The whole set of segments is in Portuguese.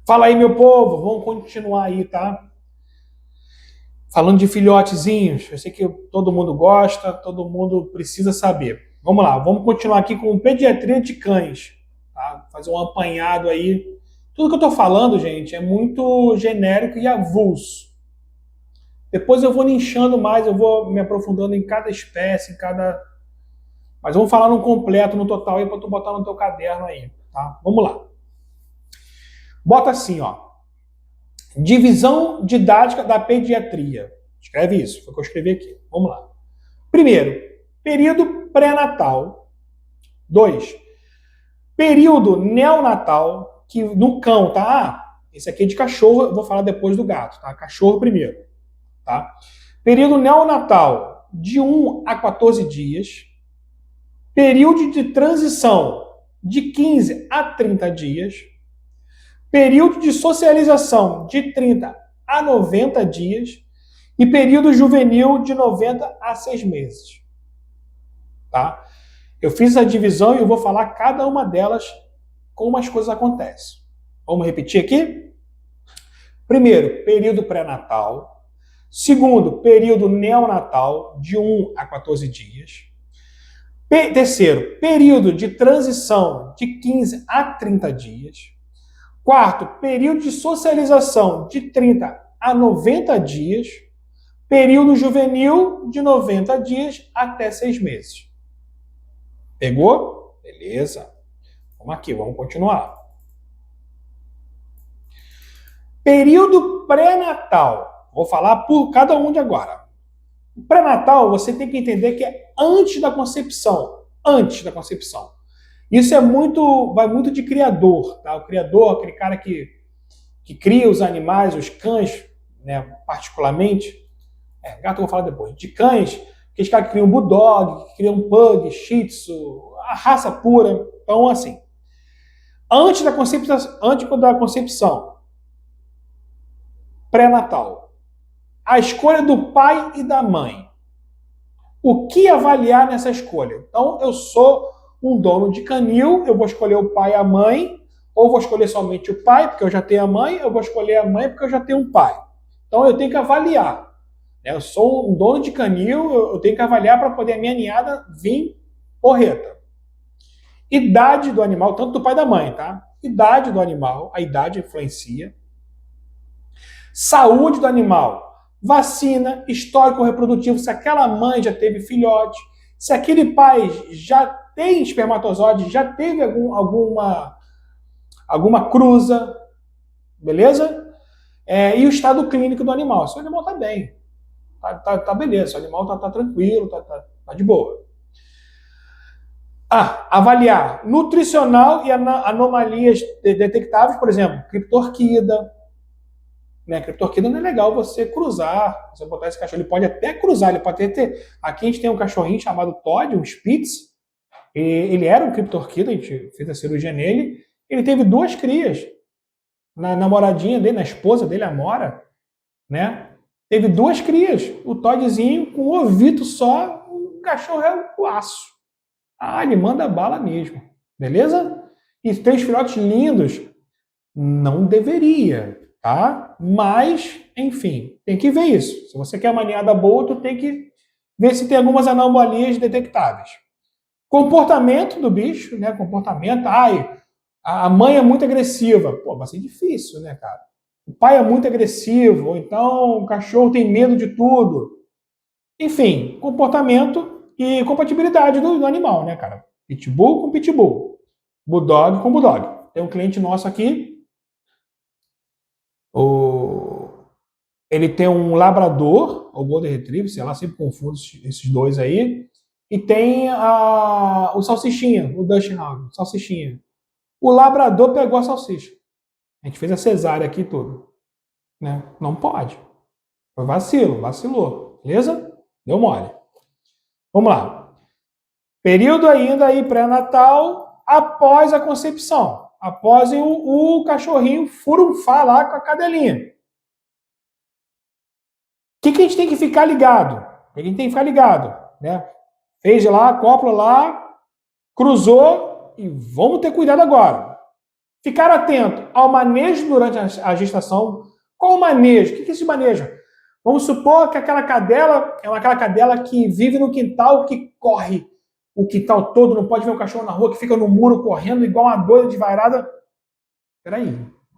Fala aí, meu povo, vamos continuar aí, tá? Falando de filhotezinhos, eu sei que todo mundo gosta, todo mundo precisa saber. Vamos lá, vamos continuar aqui com pediatria de cães, tá? Fazer um apanhado aí. Tudo que eu tô falando, gente, é muito genérico e avulso. Depois eu vou nichando mais, eu vou me aprofundando em cada espécie, em cada. Mas vamos falar no completo, no total aí, para tu botar no teu caderno aí, tá? Vamos lá. Bota assim, ó. Divisão didática da pediatria. Escreve isso, foi o que eu escrevi aqui. Vamos lá. Primeiro, período pré-natal. 2. Período neonatal, que no cão, tá? Esse aqui é de cachorro, eu vou falar depois do gato, tá? Cachorro primeiro, tá? Período neonatal, de 1 a 14 dias. Período de transição, de 15 a 30 dias. Período de socialização, de 30 a 90 dias. E período juvenil, de 90 a 6 meses. Tá? Eu fiz a divisão e eu vou falar cada uma delas como as coisas acontecem. Vamos repetir aqui? Primeiro, período pré-natal. Segundo, período neonatal, de 1 a 14 dias. Terceiro, período de transição, de 15 a 30 dias. Quarto, período de socialização, de 30 a 90 dias. Período juvenil, de 90 dias até 6 meses. Pegou? Beleza. Vamos aqui, vamos continuar. Período pré-natal. Vou falar por cada um de agora. O pré-natal, você tem que entender que é antes da concepção. Antes da concepção. Isso vai muito de criador, tá? O criador, aquele cara que cria os animais, os cães, né, particularmente. Gato eu vou falar depois. De cães, aqueles caras que criam bulldog, que criam pug, shih tzu, a raça pura. Então, assim, antes da concepção, pré-natal, a escolha do pai e da mãe. O que avaliar nessa escolha? Então, eu sou um dono de canil, eu vou escolher o pai e a mãe, ou vou escolher somente o pai, porque eu já tenho a mãe, eu vou escolher a mãe, porque eu já tenho um pai. Então, eu tenho que avaliar. Eu sou um dono de canil, eu tenho que avaliar para poder a minha ninhada vir porreta. Idade do animal, tanto do pai e da mãe, tá? Idade do animal, a idade influencia. Saúde do animal, vacina, histórico reprodutivo, se aquela mãe já teve filhote, se aquele pai já tem espermatozoide, já teve alguma cruza, beleza? E o estado clínico do animal. Se o animal está bem, tá beleza, se o animal tá tranquilo, tá de boa. Avaliar nutricional e anomalias detectáveis, por exemplo, criptorquida. Né? Criptorquida não é legal você cruzar, você botar esse cachorro, ele pode até cruzar, ele pode ter. Aqui a gente tem um cachorrinho chamado Todd, um Spitz, ele era um criptorquida, a gente fez a cirurgia nele, ele teve 2 crias, na namoradinha dele, na esposa dele, a Mora, né? Teve 2 crias, o Toddzinho com um ovito só, um cachorro é o aço. Ele manda bala mesmo, beleza? E 3 filhotes lindos, não deveria, tá? Mas, enfim, tem que ver isso. Se você quer uma ninhada boa, tu tem que ver se tem algumas anomalias detectáveis. Comportamento do bicho, né? Comportamento, a mãe é muito agressiva. Pô, vai ser difícil, né, cara? O pai é muito agressivo, ou então o cachorro tem medo de tudo. Enfim, comportamento e compatibilidade do animal, né, cara? Pitbull com pitbull. Bulldog com bulldog. Tem um cliente nosso aqui, ele tem um labrador, ou golden retriever, sei lá, sempre confundo esses dois aí, e tem o salsichinha, o Dutch Hound, salsichinha. O labrador pegou a salsicha. A gente fez a cesárea aqui e tudo. Né? Não pode. Foi vacilou. Beleza? Deu mole. Vamos lá. Período ainda aí pré-natal, após a concepção. Após o cachorrinho furunfar lá com a cadelinha. O que a gente tem que ficar ligado? A gente tem que ficar ligado. Né? Fez lá, cópula lá, cruzou e vamos ter cuidado agora. Ficar atento ao manejo durante a gestação. Qual o manejo? O que é esse manejo? Vamos supor que aquela cadela é aquela cadela que vive no quintal, que corre o quintal todo, não pode ver o cachorro na rua, que fica no muro correndo igual uma doida desvairada. Peraí,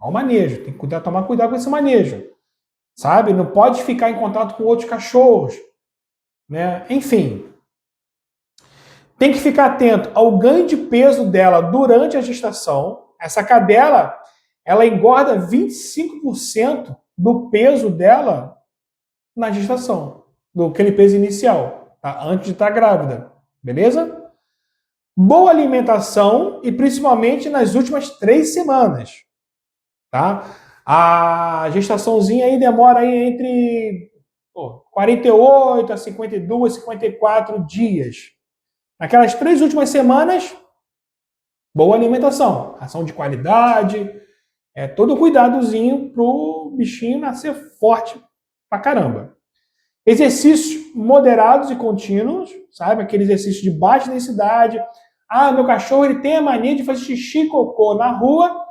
olha o manejo, tem que tomar cuidado com esse manejo. Sabe? Não pode ficar em contato com outros cachorros. Né? Enfim, tem que ficar atento ao ganho de peso dela durante a gestação. Essa cadela, ela engorda 25% do peso dela na gestação, do aquele peso inicial, tá? Antes de estar grávida, beleza? Boa alimentação e principalmente nas últimas 3 semanas, tá? A gestaçãozinha aí demora aí entre 48 a 52, 54 dias. Naquelas 3 últimas semanas, boa alimentação, ração de qualidade, todo cuidadozinho pro bichinho nascer forte pra caramba. Exercícios moderados e contínuos, sabe? Aquele exercício de baixa densidade. Meu cachorro ele tem a mania de fazer xixi e cocô na rua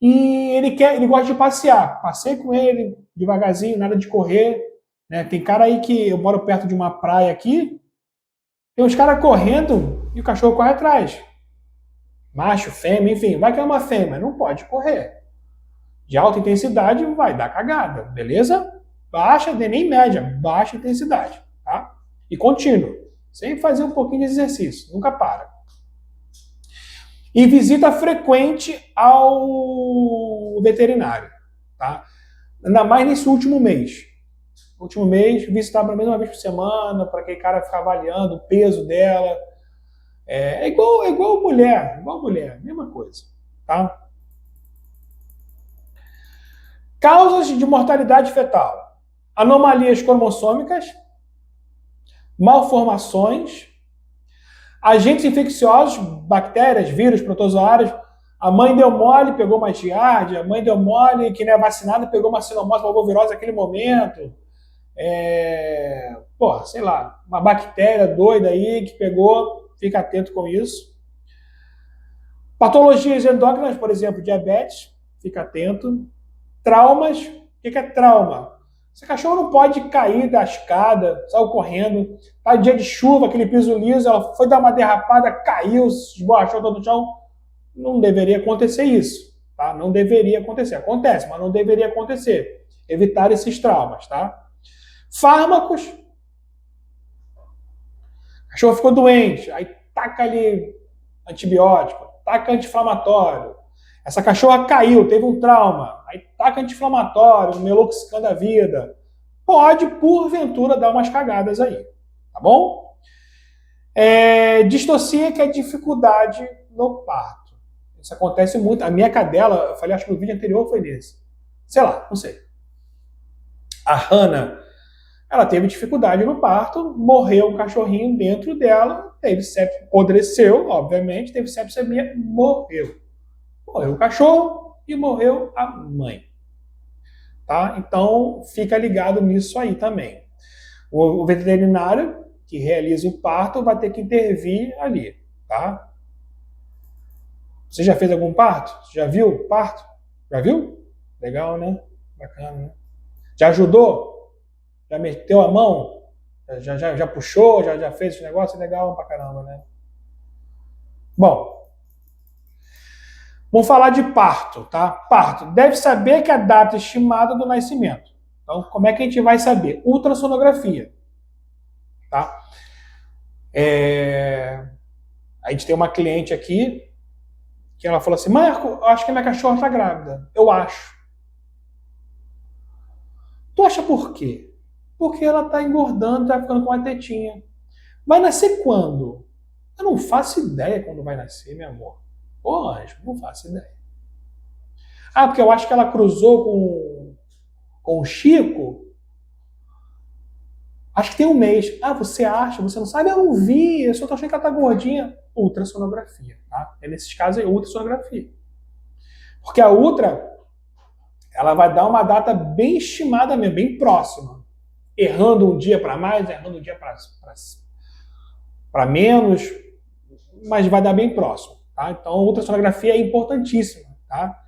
e ele gosta de passear. Passei com ele devagarzinho, nada de correr. Né? Tem cara aí que eu moro perto de uma praia aqui, tem uns caras correndo e o cachorro corre atrás. Macho, fêmea, enfim, vai que é uma fêmea, não pode correr. De alta intensidade vai dar cagada, beleza? Baixa, nem média, baixa intensidade, tá? E contínuo. Sempre fazer um pouquinho de exercício, nunca para. E visita frequente ao veterinário, tá? Ainda mais nesse último mês. No último mês, visitar pelo menos uma vez por semana, para aquele cara ficar avaliando o peso dela. É igual mulher, mesma coisa, tá? Causas de mortalidade fetal: anomalias cromossômicas, malformações, agentes infecciosos, bactérias, vírus, protozoários. A mãe deu mole, pegou uma giardia, a mãe deu mole, que não é vacinada, pegou uma sinomose parvovirose naquele momento. Sei lá, uma bactéria doida aí que pegou, fica atento com isso. Patologias endócrinas, por exemplo, diabetes, fica atento. Traumas, o que é trauma? Esse cachorro não pode cair da escada, saiu correndo, tá dia de chuva, aquele piso liso, ela foi dar uma derrapada, caiu, se esborrachou todo no chão. Não deveria acontecer isso, tá? Não deveria acontecer. Acontece, mas não deveria acontecer. Evitar esses traumas, tá? Fármacos. O cachorro ficou doente, aí taca ali antibiótico, taca anti-inflamatório. Essa cachorra caiu, teve um trauma, aí taca anti-inflamatório, meloxicam da vida. Pode, porventura, dar umas cagadas aí, tá bom? Distocia, que é dificuldade no parto. Isso acontece muito. A minha cadela, eu falei, acho que no vídeo anterior foi desse. Sei lá, não sei. A Hannah, ela teve dificuldade no parto, morreu um cachorrinho dentro dela, teve sepsis, apodreceu, obviamente, teve sepsemia, morreu. Morreu o cachorro e morreu a mãe. Tá? Então, fica ligado nisso aí também. O veterinário que realiza o parto vai ter que intervir ali. Tá? Você já fez algum parto? Você já viu o parto? Já viu? Legal, né? Bacana, né? Já ajudou? Já meteu a mão? Já puxou? Já fez esse negócio? Legal pra caramba, né? Bom, vamos falar de parto, tá? Parto. Deve saber que a data estimada do nascimento. Então, como é que a gente vai saber? Ultrassonografia. Tá? A gente tem uma cliente aqui que ela falou assim, Marco, eu acho que a minha cachorra tá grávida. Eu acho. Tu acha por quê? Porque ela tá engordando, tá ficando com uma tetinha. Vai nascer quando? Eu não faço ideia quando vai nascer, meu amor. Ô, anjo, não faço ideia. Porque eu acho que ela cruzou com o Chico. Acho que tem um mês. Você acha? Você não sabe? Eu não vi. Eu só tô achando que ela tá gordinha. Ultrassonografia, tá? Nesses casos é ultrassonografia. Porque a ultra, ela vai dar uma data bem estimada mesmo, bem próxima. Errando um dia para mais, errando um dia para menos, mas vai dar bem próximo. Tá? Então, a ultrassonografia é importantíssima. Tá?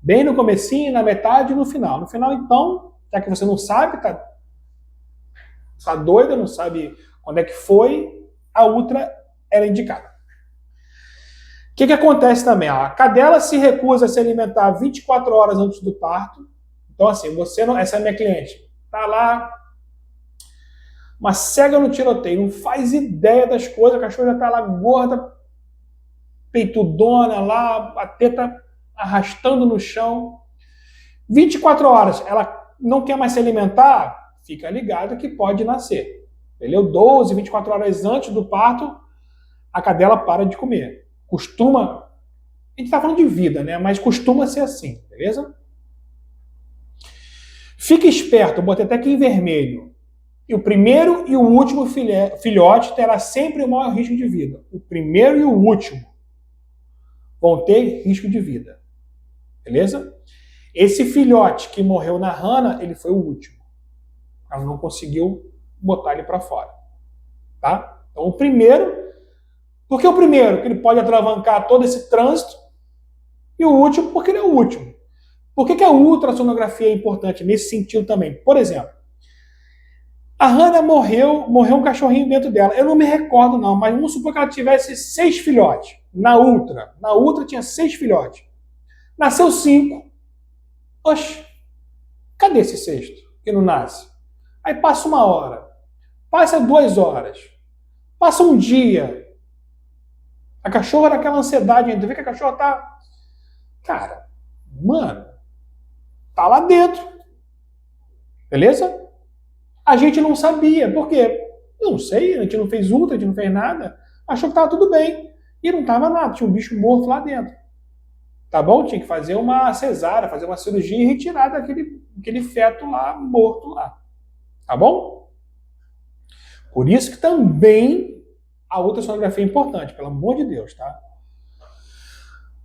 Bem no comecinho, na metade e no final. No final, então, já que você não sabe, tá doida, não sabe quando é que foi, a ultra era indicada. O que acontece também? A cadela se recusa a se alimentar 24 horas antes do parto. Então, assim, você não. Essa é a minha cliente. Tá lá, uma cega no tiroteio, não faz ideia das coisas, a cachorra já tá lá gorda, peitudona lá, a teta arrastando no chão. 24 horas, ela não quer mais se alimentar, fica ligado que pode nascer. Entendeu? 12, 24 horas antes do parto, a cadela para de comer. Costuma, a gente está falando de vida, né? Mas costuma ser assim, beleza? Fica esperto, eu botei até aqui em vermelho. E o primeiro e o último filhote terá sempre o maior risco de vida. O primeiro e o último vão ter risco de vida. Beleza? Esse filhote que morreu na rana, ele foi o último. Ela não conseguiu botar ele para fora. Tá? Então o primeiro, porque o primeiro, que ele pode atravancar todo esse trânsito, e o último, porque ele é o último. Por que a ultrassonografia é importante nesse sentido também? Por exemplo, a Hannah morreu um cachorrinho dentro dela. Eu não me recordo não, mas vamos supor que ela tivesse 6 filhotes na ultra. Na ultra tinha 6 filhotes. Nasceu 5. Oxe, cadê esse sexto que não nasce? Aí passa 1 hora, passa 2 horas, passa um dia. A cachorra naquela ansiedade ainda, vê que a cachorra tá... Cara, mano, tá lá dentro. Beleza? A gente não sabia. Por quê? Não sei, a gente não fez ultra, a gente não fez nada. Achou que tava tudo bem. E não tava nada, tinha um bicho morto lá dentro. Tá bom? Tinha que fazer uma cesárea, fazer uma cirurgia e retirar aquele feto lá, morto lá. Tá bom? Por isso que também a ultrassonografia é importante, pelo amor de Deus, tá?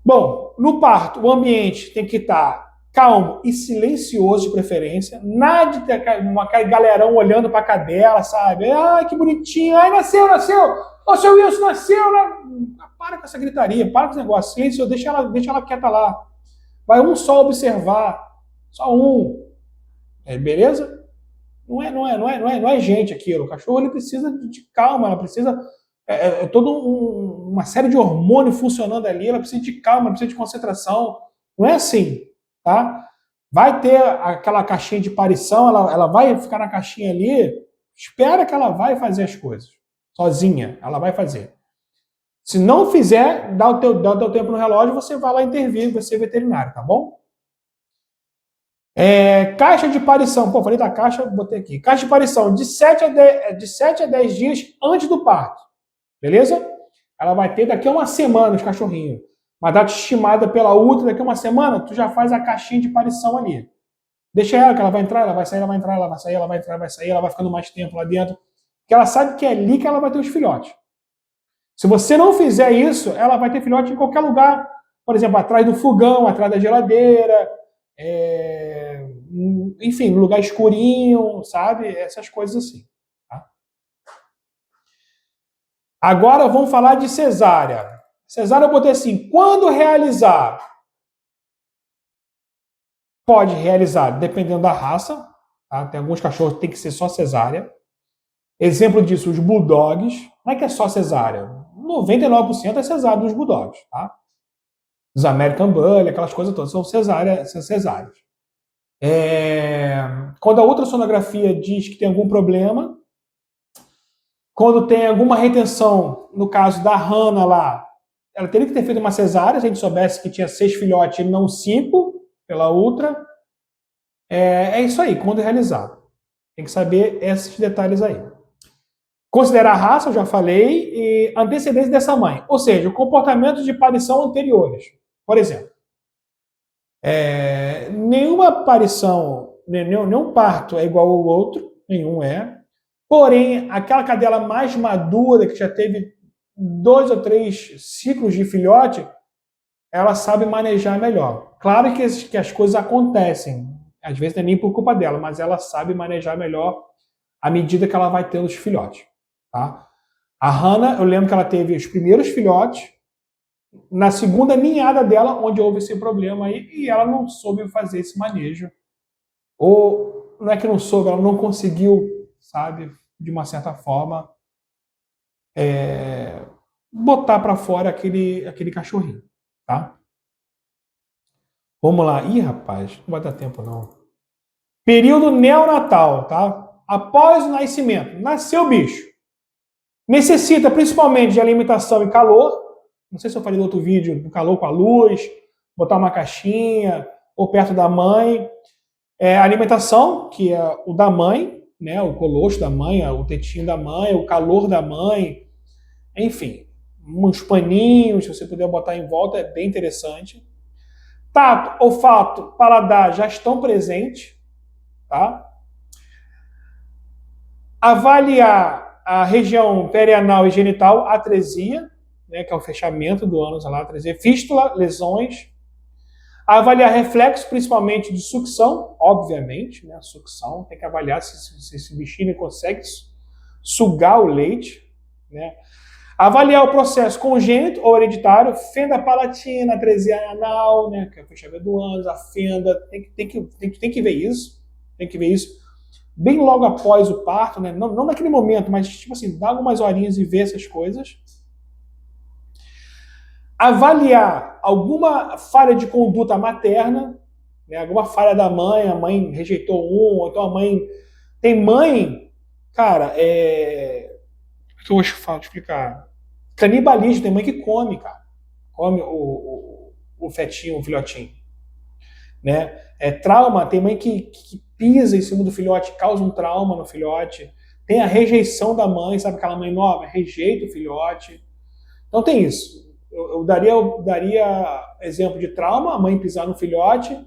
Bom, no parto, o ambiente tem que estar calmo e silencioso de preferência. Nada de ter aquele galerão olhando para a cadela, sabe? Ai, que bonitinho. Ai, nasceu. Ô, seu Wilson, nasceu. Para com essa gritaria, para com esse negócio. Silêncio, deixa ela quieta lá. Vai um só observar. Só um. Beleza? Não é gente aquilo. O cachorro ele precisa de calma, ela precisa... toda uma série de hormônios funcionando ali, ela precisa de calma, ela precisa de concentração. Não é assim, tá? Vai ter aquela caixinha de parição, ela vai ficar na caixinha ali, espera que ela vai fazer as coisas. Sozinha, ela vai fazer. Se não fizer, dá o teu tempo no relógio, você vai lá intervir, você é veterinário, tá bom? Caixa de parição. Pô, falei da caixa, botei aqui. Caixa de parição, de 7 a 10 dias antes do parto. Beleza? Ela vai ter daqui a 1 semana os cachorrinhos. Uma data estimada pela ultra, daqui a 1 semana, tu já faz a caixinha de parição ali. Deixa ela, que ela vai entrar, ela vai sair, ela vai entrar, ela vai sair, ela vai entrar, vai sair, ela vai ficando mais tempo lá dentro. Porque ela sabe que é ali que ela vai ter os filhotes. Se você não fizer isso, ela vai ter filhote em qualquer lugar. Por exemplo, atrás do fogão, atrás da geladeira, enfim, no lugar escurinho, sabe? Essas coisas assim. Tá? Agora vamos falar de cesárea. Cesárea eu botei assim, quando realizar? Pode realizar, dependendo da raça. Tá? Tem alguns cachorros que tem que ser só cesárea. Exemplo disso, os bulldogs. Não é que é só cesárea. 99% é cesárea dos bulldogs. Tá? Os American Bully, aquelas coisas todas, são cesáreas. Quando a ultrassonografia diz que tem algum problema, quando tem alguma retenção, no caso da Hannah lá, ela teria que ter feito uma cesárea, se a gente soubesse que tinha 6 filhotes e não 5 pela ultra. É isso aí, quando realizar. Tem que saber esses detalhes aí. Considerar a raça, eu já falei, e antecedência dessa mãe. Ou seja, o comportamento de parição anteriores. Por exemplo, nenhuma aparição, nenhum parto é igual ao outro, nenhum é. Porém, aquela cadela mais madura, que já teve 2 ou 3 ciclos de filhote, ela sabe manejar melhor. Claro que as coisas acontecem, às vezes não é nem por culpa dela, mas ela sabe manejar melhor à medida que ela vai tendo os filhotes. Tá? A Hannah, eu lembro que ela teve os primeiros filhotes, na segunda ninhada dela, onde houve esse problema aí, e ela não soube fazer esse manejo. Ou não é que não soube, ela não conseguiu, sabe, de uma certa forma, botar para fora aquele cachorrinho, tá? Vamos lá. Ih, rapaz, não vai dar tempo não. Período neonatal, tá? Após o nascimento. Nasceu o bicho. Necessita principalmente de alimentação e calor. Não sei se eu falei no outro vídeo, do calor com a luz, botar uma caixinha, ou perto da mãe. Alimentação, que é o da mãe, né? O colostro da mãe, o tetinho da mãe, o calor da mãe. Enfim, uns paninhos, se você puder botar em volta, é bem interessante. Tato, olfato, paladar já estão presentes, tá? Avaliar a região perianal e genital, atresia, né, que é o fechamento do ânus, lá, atresia, fístula, lesões. Avaliar reflexo, principalmente de sucção, obviamente, né, sucção, tem que avaliar se esse bichinho consegue sugar o leite, né. Avaliar o processo congênito ou hereditário, fenda palatina, atresia anal, né, que é o fechamento do ânus, a fenda, tem que ver isso, tem que ver isso. Bem logo após o parto, né? Não naquele momento, mas tipo assim, dá algumas horinhas e ver essas coisas. Avaliar alguma falha de conduta materna, né? Alguma falha da mãe, a mãe rejeitou ou então a mãe... Tem mãe, cara, que eu vou explicar. Canibalismo, tem mãe que come, cara. Come o fetinho, o filhotinho. Né? Trauma, tem mãe que pisa em cima do filhote, causa um trauma no filhote. Tem a rejeição da mãe, sabe aquela mãe nova? Rejeita o filhote. Então tem isso. Eu daria exemplo de trauma, a mãe pisar no filhote,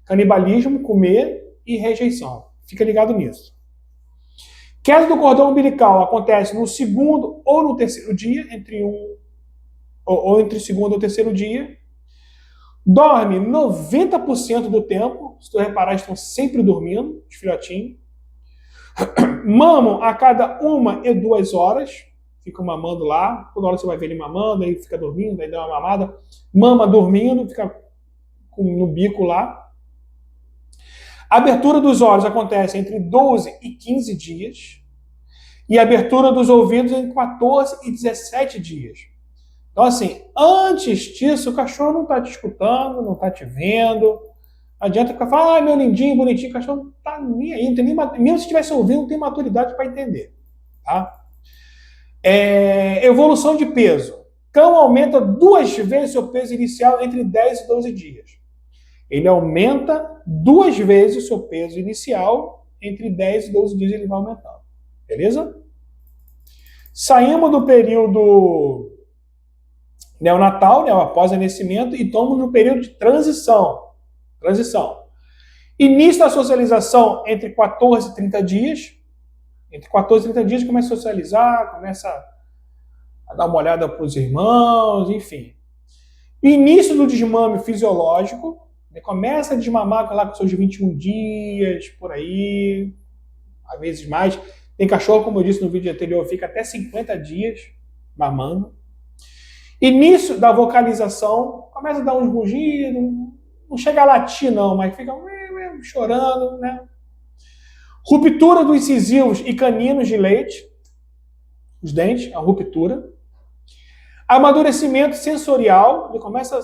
canibalismo, comer e rejeição. Fica ligado nisso. Queda do cordão umbilical acontece no segundo ou no terceiro dia, entre o segundo ou terceiro dia. Dorme 90% do tempo, se tu reparar, estão sempre dormindo, os filhotinhos. Mamam a cada 1 e 2 horas, ficam mamando lá, toda hora você vai ver ele mamando, aí fica dormindo, aí dá uma mamada, mama dormindo, fica no bico lá. A abertura dos olhos acontece entre 12 e 15 dias, e a abertura dos ouvidos entre 14 e 17 dias. Então, assim, antes disso, o cachorro não está te escutando, não está te vendo. Não adianta ficar falando, meu lindinho, bonitinho, o cachorro não está nem aí, não tem nem, mesmo se estivesse ouvindo, não tem maturidade para entender. Tá? Evolução de peso. Cão aumenta 2 vezes seu peso inicial entre 10 e 12 dias. Ele aumenta 2 vezes o seu peso inicial entre 10 e 12 dias, ele vai aumentando. Beleza? Saímos do período neonatal, né, após o nascimento, e estamos no período de transição. Início da socialização entre 14 e 30 dias. Entre 14 e 30 dias começa a socializar, começa a dar uma olhada para os irmãos, enfim. Início do desmame fisiológico. Ele começa a desmamar lá com seus 21 dias, por aí, às vezes mais. Tem cachorro, como eu disse no vídeo anterior, fica até 50 dias mamando. Início da vocalização, começa a dar uns rugidos, não chega a latir não, mas fica chorando, né? Ruptura dos incisivos e caninos de leite, os dentes, a ruptura. Amadurecimento sensorial, ele começa,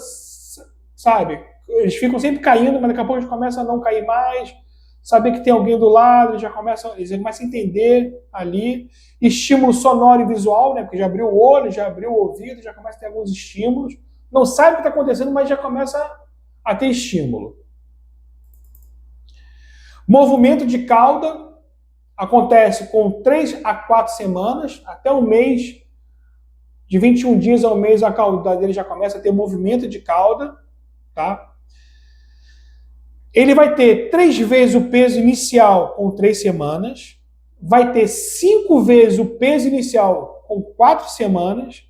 sabe, eles ficam sempre caindo, mas daqui a pouco eles começam a não cair mais, saber que tem alguém do lado, eles começam a entender ali. Estímulo sonoro e visual, né? Porque já abriu o olho, já abriu o ouvido, já começa a ter alguns estímulos. Não sabe o que está acontecendo, mas já começa a ter estímulo. Movimento de cauda acontece com 3 a 4 semanas, até um mês, de 21 dias ao mês, a cauda dele já começa a ter movimento de cauda, tá? Ele vai ter 3 vezes o peso inicial com 3 semanas, vai ter 5 vezes o peso inicial com 4 semanas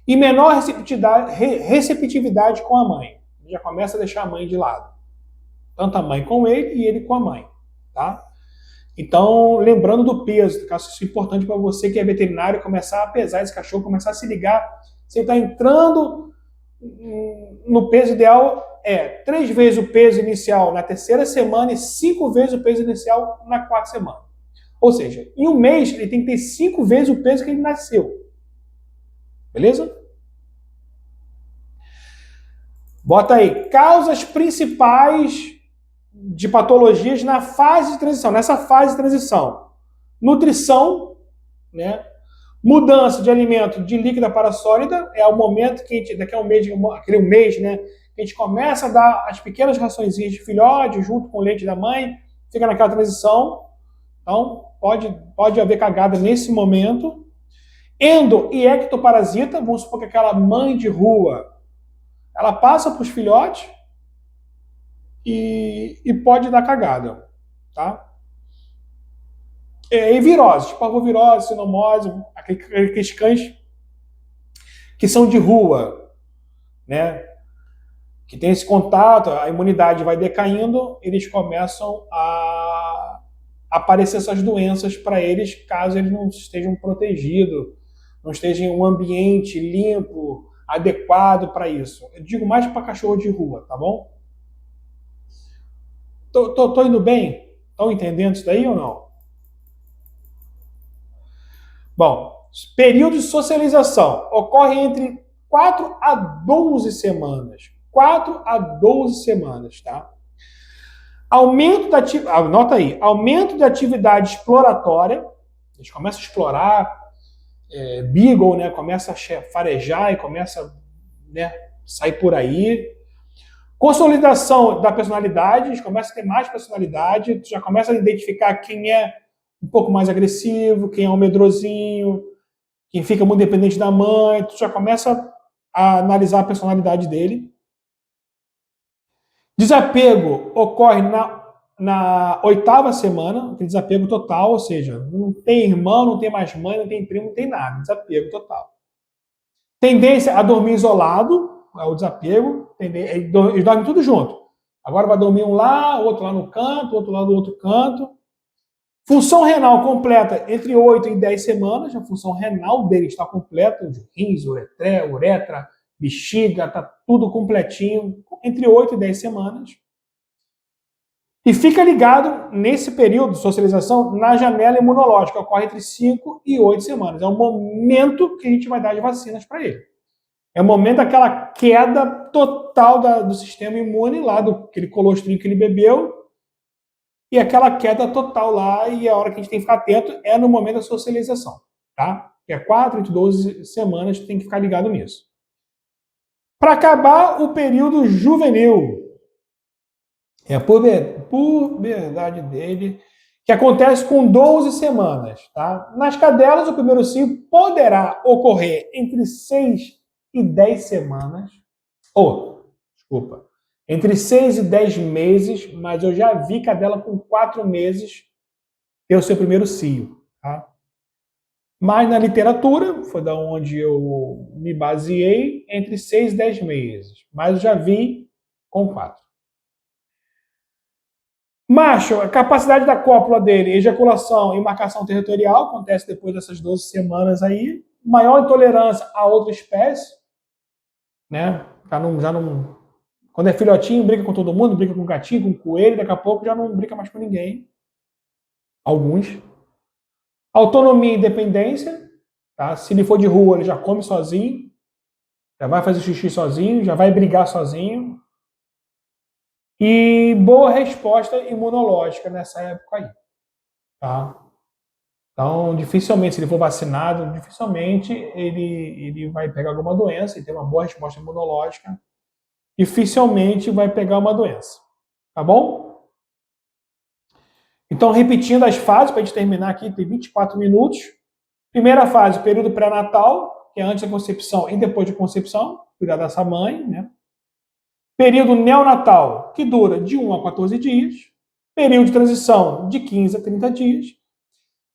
e menor receptividade com a mãe. Ele já começa a deixar a mãe de lado. Tanto a mãe com ele e ele com a mãe, tá? Então, lembrando do peso, tá? Isso é importante para você que é veterinário, começar a pesar esse cachorro, começar a se ligar. Você está entrando no peso ideal é 3 vezes o peso inicial na terceira semana e 5 vezes o peso inicial na quarta semana. Ou seja, em um mês ele tem que ter 5 vezes o peso que ele nasceu. Beleza? Bota aí, causas principais de patologias na fase de transição, nessa fase de transição. Nutrição, né? Mudança de alimento de líquida para sólida, é o momento que a gente, daqui a um mês, aquele mês, né? A gente começa a dar as pequenas raçõezinhas de filhote junto com o leite da mãe, fica naquela transição. Então, pode haver cagada nesse momento. Endo e ectoparasita, vamos supor que aquela mãe de rua, ela passa para os filhotes e pode dar cagada, tá? E viroses, parvovirose, sinomose, aqueles cães que são de rua, né? Que tem esse contato, a imunidade vai decaindo, eles começam a aparecer essas doenças para eles, caso eles não estejam protegidos, não estejam em um ambiente limpo, adequado para isso. Eu digo mais para cachorro de rua, tá bom? Tô indo bem? Estão entendendo isso daí ou não? Bom, período de socialização ocorre entre 4 a 12 semanas. 4 a 12 semanas, tá? Aumento da atividade, anota aí, aumento da atividade exploratória, a gente começa a explorar, Beagle, né, começa a farejar e começa, né, sair por aí. Consolidação da personalidade, a gente começa a ter mais personalidade, já começa a identificar quem é um pouco mais agressivo, quem é um medrosinho, quem fica muito dependente da mãe, tu já começa a analisar a personalidade dele. Desapego ocorre na 8ª semana, aquele desapego total, ou seja, não tem irmão, não tem mais mãe, não tem primo, não tem nada, desapego total. Tendência a dormir isolado, é o desapego, eles dormem tudo junto. Agora vai dormir um lá, outro lá no canto, outro lá do outro canto. Função renal completa entre 8 e 10 semanas, a função renal dele está completa, de rins, uretra, bexiga, está tudo completinho, entre 8 e 10 semanas. E fica ligado, nesse período de socialização, na janela imunológica, que ocorre entre 5 e 8 semanas. É o momento que a gente vai dar as vacinas para ele. É o momento daquela queda total do sistema imune, lá do aquele colostrinho que ele bebeu, e aquela queda total lá, e a hora que a gente tem que ficar atento é no momento da socialização, tá? Que é 4 entre 12 semanas, tem que ficar ligado nisso. Para acabar o período juvenil, é a puberdade dele, que acontece com 12 semanas, tá? Nas cadelas, o primeiro cio poderá ocorrer entre 6 e 10 semanas, entre 6 e 10 meses, mas eu já vi cadela com 4 meses ter o seu primeiro cio, tá? Mas na literatura, foi da onde eu me baseei, entre 6 e 10 meses, mas eu já vi com 4. Macho, a capacidade da cópula dele, ejaculação e marcação territorial, acontece depois dessas 12 semanas aí. Maior intolerância a outra espécie, né? Já não. Quando é filhotinho, briga com todo mundo, briga com gatinho, com coelho, daqui a pouco já não briga mais com ninguém. Alguns. Autonomia e independência, tá? Se ele for de rua, ele já come sozinho, já vai fazer xixi sozinho, já vai brigar sozinho. E boa resposta imunológica nessa época aí, tá? Então, dificilmente, se ele for vacinado, dificilmente ele vai pegar alguma doença e ter uma boa resposta imunológica. Dificilmente vai pegar uma doença, tá bom? Então, repetindo as fases, para a gente terminar aqui, tem 24 minutos. Primeira fase, período pré-natal, que é antes da concepção e depois de concepção, cuidar dessa mãe, né? Período neonatal, que dura de 1 a 14 dias. Período de transição, de 15 a 30 dias.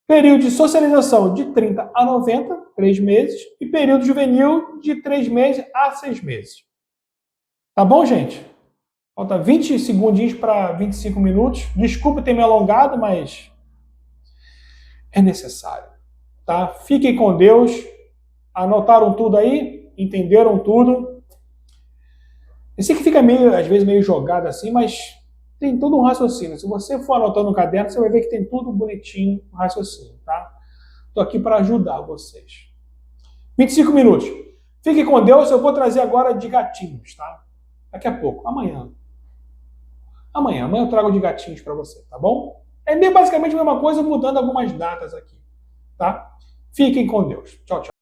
Período de socialização, de 30 a 90, 3 meses. E período juvenil, de 3 meses a 6 meses. Tá bom, gente? Falta 20 segundinhos para 25 minutos. Desculpa ter me alongado, mas é necessário. Tá? Fiquem com Deus. Anotaram tudo aí? Entenderam tudo? Eu sei que fica meio, às vezes, meio jogado assim, mas tem todo um raciocínio. Se você for anotando no caderno, você vai ver que tem tudo bonitinho no raciocínio, tá? Estou aqui para ajudar vocês. 25 minutos. Fique com Deus, eu vou trazer agora de gatinhos, tá? Daqui a pouco, amanhã. Amanhã eu trago de gatinhos para você, tá bom? É basicamente a mesma coisa, mudando algumas datas aqui, tá? Fiquem com Deus. Tchau, tchau.